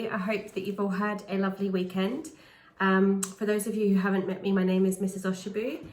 I hope that you've all had a lovely weekend. For those of you who haven't met me, my name is Mrs. Oshabu,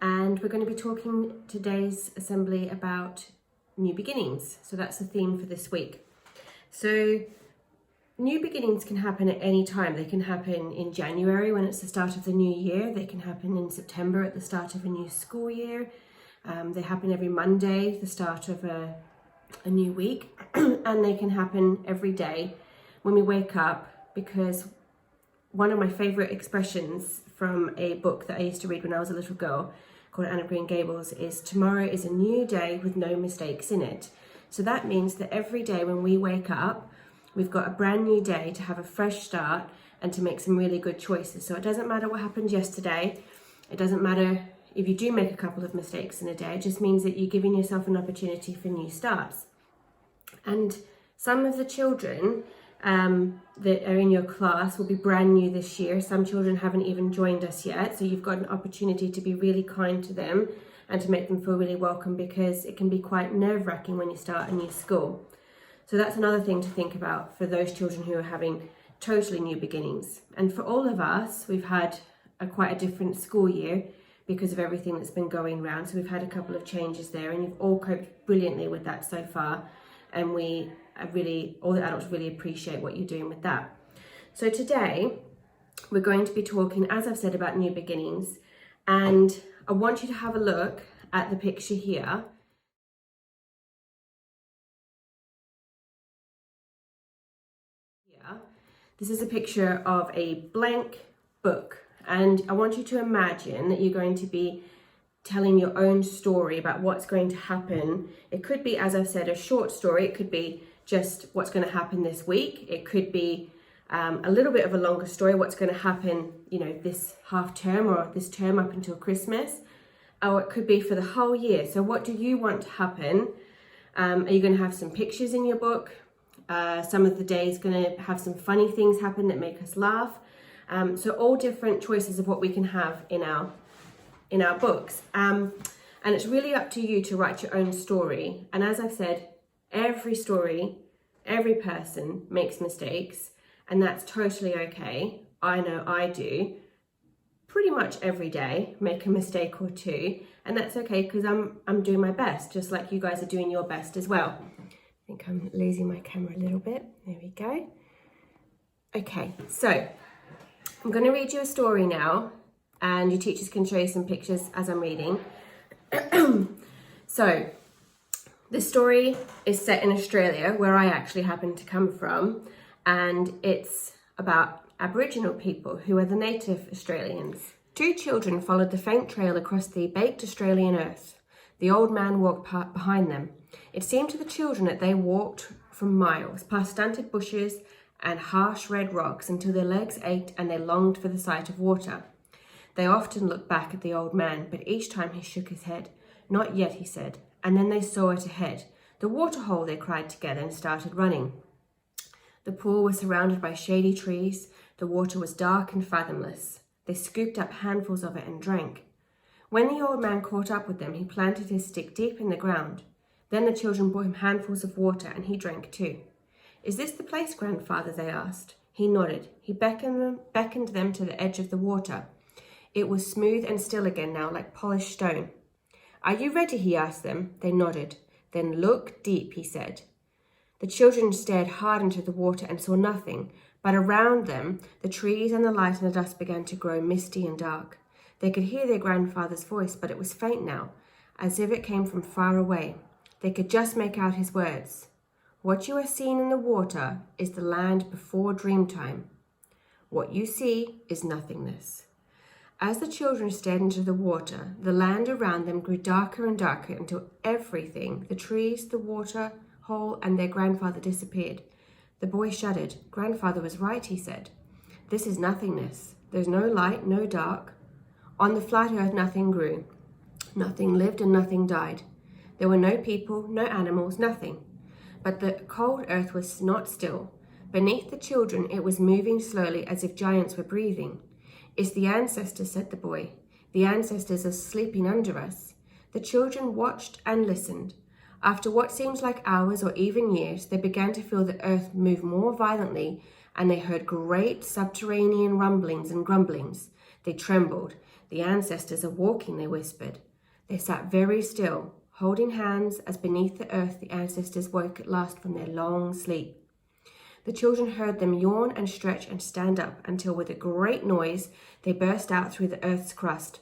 and we're going to be talking today's assembly about new beginnings. So that's the theme for this week. So new beginnings can happen at any time. They can happen in January when it's the start of the new year. They can happen in September at the start of a new school year. They happen every Monday, the start of a new week, and they can happen every day when we wake up, because one of my favourite expressions from a book that I used to read when I was a little girl called Anne of Green Gables is tomorrow is a new day with no mistakes in it. So that means that every day when we wake up, we've got a brand new day to have a fresh start and to make some really good choices. So it doesn't matter what happened yesterday. It doesn't matter if you do make a couple of mistakes in a day. It just means that you're giving yourself an opportunity for new starts. And some of the children that are in your class will be brand new this year. Some children haven't even joined us yet, so you've got an opportunity to be really kind to them and to make them feel really welcome, because it can be quite nerve-wracking when you start a new school. So that's another thing to think about for those children who are having totally new beginnings. And for all of us, we've had quite a different school year because of everything that's been going around. So we've had a couple of changes there, and you've all coped brilliantly with that so far. And all the adults really appreciate what you're doing with that. So today, we're going to be talking, as I've said, about new beginnings. And I want you to have a look at the picture here. This is a picture of a blank book. And I want you to imagine that you're going to be telling your own story about what's going to happen. It could be, as I've said, a short story. It could be just what's going to happen this week. It could be a little bit of a longer story, what's going to happen, this half term or this term up until Christmas. Or it could be for the whole year. So what do you want to happen? Are you going to have some pictures in your book? Some of the days going to have some funny things happen that make us laugh. So all different choices of what we can have in our books. And it's really up to you to write your own story. And as I've said, every story, every person makes mistakes, and that's totally okay. I know I do. Pretty much every day, make a mistake or two, and that's okay, because I'm doing my best, just like you guys are doing your best as well. I think I'm losing my camera a little bit. There we go. Okay, so I'm going to read you a story now, and your teachers can show you some pictures as I'm reading. So, this story is set in Australia, where I actually happen to come from, and it's about Aboriginal people who are the native Australians. Two children followed the faint trail across the baked Australian earth. The old man walked behind them. It seemed to the children that they walked for miles, past stunted bushes and harsh red rocks, until their legs ached and they longed for the sight of water. They often looked back at the old man, but each time he shook his head. "Not yet," he said, and then they saw it ahead. "The waterhole," they cried together and started running. The pool was surrounded by shady trees. The water was dark and fathomless. They scooped up handfuls of it and drank. When the old man caught up with them, he planted his stick deep in the ground. Then the children brought him handfuls of water, and he drank too. "Is this the place, grandfather?" they asked. He nodded. He beckoned them to the edge of the water. It was smooth and still again now, like polished stone. "Are you ready?" he asked them. They nodded. "Then look deep," he said. The children stared hard into the water and saw nothing, but around them, the trees and the light and the dust began to grow misty and dark. They could hear their grandfather's voice, but it was faint now, as if it came from far away. They could just make out his words. "What you are seeing in the water is the land before Dreamtime. What you see is nothingness." As the children stared into the water, the land around them grew darker and darker until everything, the trees, the water hole, and their grandfather disappeared. The boy shuddered. "Grandfather was right," he said. "This is nothingness. There's no light, no dark. On the flat earth nothing grew. Nothing lived and nothing died. There were no people, no animals, nothing. But the cold earth was not still. Beneath the children it was moving slowly, as if giants were breathing. It's the ancestors," said the boy. "The ancestors are sleeping under us." The children watched and listened. After what seems like hours or even years, they began to feel the earth move more violently and they heard great subterranean rumblings and grumblings. They trembled. The ancestors are walking, they whispered. They sat very still, holding hands as beneath the earth the ancestors woke at last from their long sleep. The children heard them yawn and stretch and stand up until with a great noise they burst out through the earth's crust.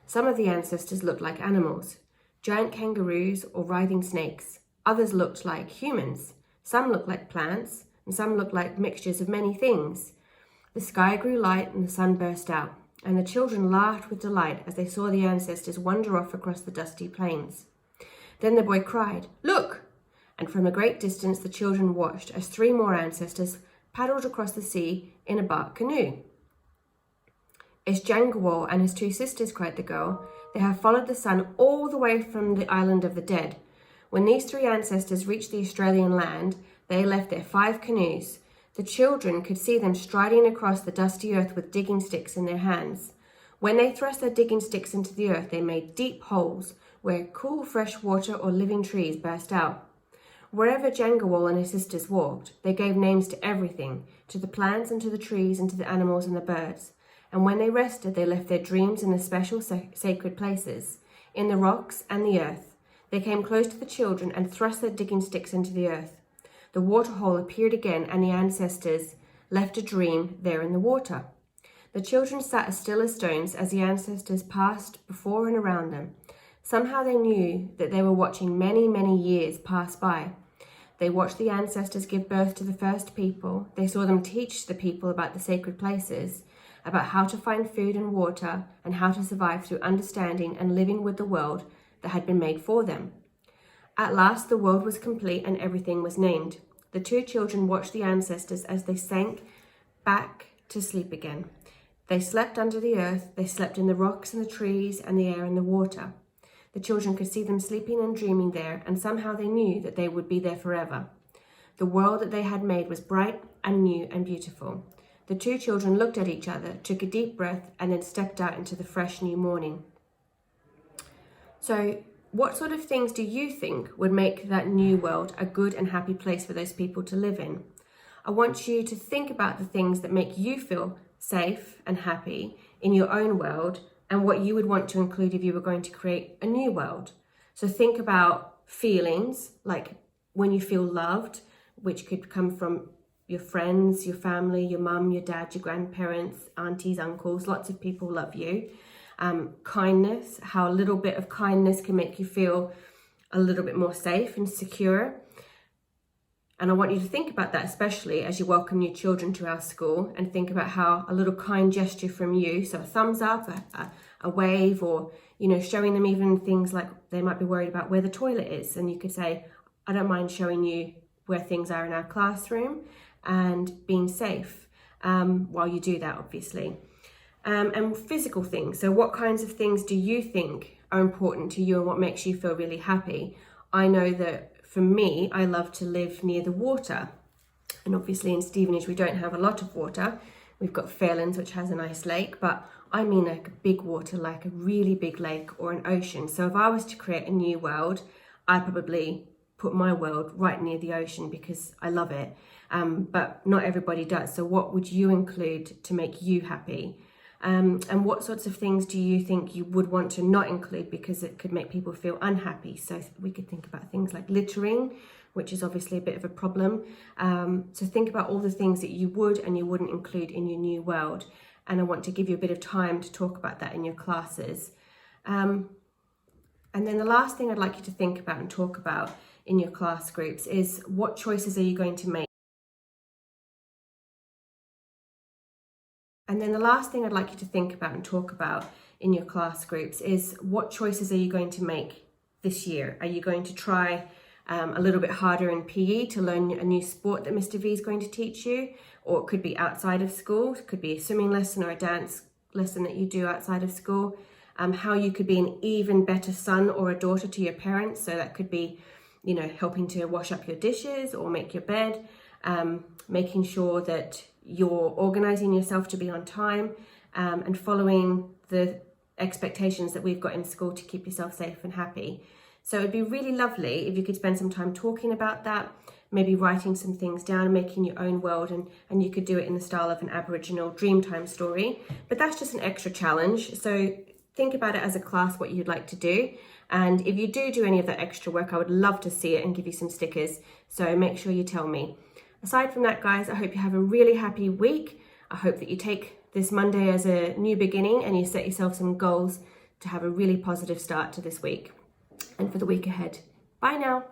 Some of the ancestors looked like animals, giant kangaroos or writhing snakes. Others looked like humans. Some looked like plants, and some looked like mixtures of many things. The sky grew light and the sun burst out, and the children laughed with delight as they saw the ancestors wander off across the dusty plains. Then the boy cried, "Look!" And from a great distance the children watched as 3 more ancestors paddled across the sea in a bark canoe. "It's Jangawal and his 2 sisters," cried the girl. "They have followed the sun all the way from the island of the dead. When these 3 ancestors reached the Australian land, they left their 5 canoes. The children could see them striding across the dusty earth with digging sticks in their hands. When they thrust their digging sticks into the earth, they made deep holes where cool fresh water or living trees burst out. Wherever Jangawal and his sisters walked, they gave names to everything, to the plants and to the trees and to the animals and the birds. And when they rested, they left their dreams in the special sacred places, in the rocks and the earth. They came close to the children and thrust their digging sticks into the earth. The waterhole appeared again, and the ancestors left a dream there in the water. The children sat as still as stones as the ancestors passed before and around them. Somehow they knew that they were watching many, many years pass by. They watched the ancestors give birth to the first people. They saw them teach the people about the sacred places, about how to find food and water, and how to survive through understanding and living with the world that had been made for them. At last the world was complete and everything was named. The 2 children watched the ancestors as they sank back to sleep again. They slept under the earth, they slept in the rocks and the trees and the air and the water. The children could see them sleeping and dreaming there, and somehow they knew that they would be there forever. The world that they had made was bright and new and beautiful. The 2 children looked at each other, took a deep breath, and then stepped out into the fresh new morning. So, what sort of things do you think would make that new world a good and happy place for those people to live in? I want you to think about the things that make you feel safe and happy in your own world and what you would want to include if you were going to create a new world. So think about feelings like when you feel loved, which could come from your friends, your family, your mum, your dad, your grandparents, aunties, uncles, lots of people love you. Kindness, how a little bit of kindness can make you feel a little bit more safe and secure. And I want you to think about that, especially as you welcome new children to our school, and think about how a little kind gesture from you, so a thumbs up, a wave, or, showing them even things like they might be worried about where the toilet is. And you could say, I don't mind showing you where things are in our classroom and being safe while you do that, obviously. And physical things. So what kinds of things do you think are important to you and what makes you feel really happy? I know that for me, I love to live near the water. And obviously in Stevenage, we don't have a lot of water. We've got Fairlands, which has a nice lake, but I mean like a big water, like a really big lake or an ocean. So if I was to create a new world, I'd probably put my world right near the ocean because I love it. But not everybody does. So what would you include to make you happy? And what sorts of things do you think you would want to not include because it could make people feel unhappy? So we could think about things like littering, which is obviously a bit of a problem. So think about all the things that you would and you wouldn't include in your new world. And I want to give you a bit of time to talk about that in your classes. And then the last thing I'd like you to think about and talk about in your class groups is what choices are you going to make? And then the last thing I'd like you to think about and talk about in your class groups is what choices are you going to make this year? Are you going to try a little bit harder in PE to learn a new sport that Mr. V is going to teach you? Or it could be outside of school. It could be a swimming lesson or a dance lesson that you do outside of school. How you could be an even better son or a daughter to your parents. So that could be, helping to wash up your dishes or make your bed, making sure that you're organizing yourself to be on time, and following the expectations that we've got in school to keep yourself safe and happy. So it'd be really lovely if you could spend some time talking about that, maybe writing some things down and making your own world, and you could do it in the style of an Aboriginal Dreamtime story. But that's just an extra challenge. So think about it as a class, what you'd like to do. And if you do any of that extra work, I would love to see it and give you some stickers. So make sure you tell me. Aside from that, guys, I hope you have a really happy week. I hope that you take this Monday as a new beginning and you set yourself some goals to have a really positive start to this week and for the week ahead. Bye now.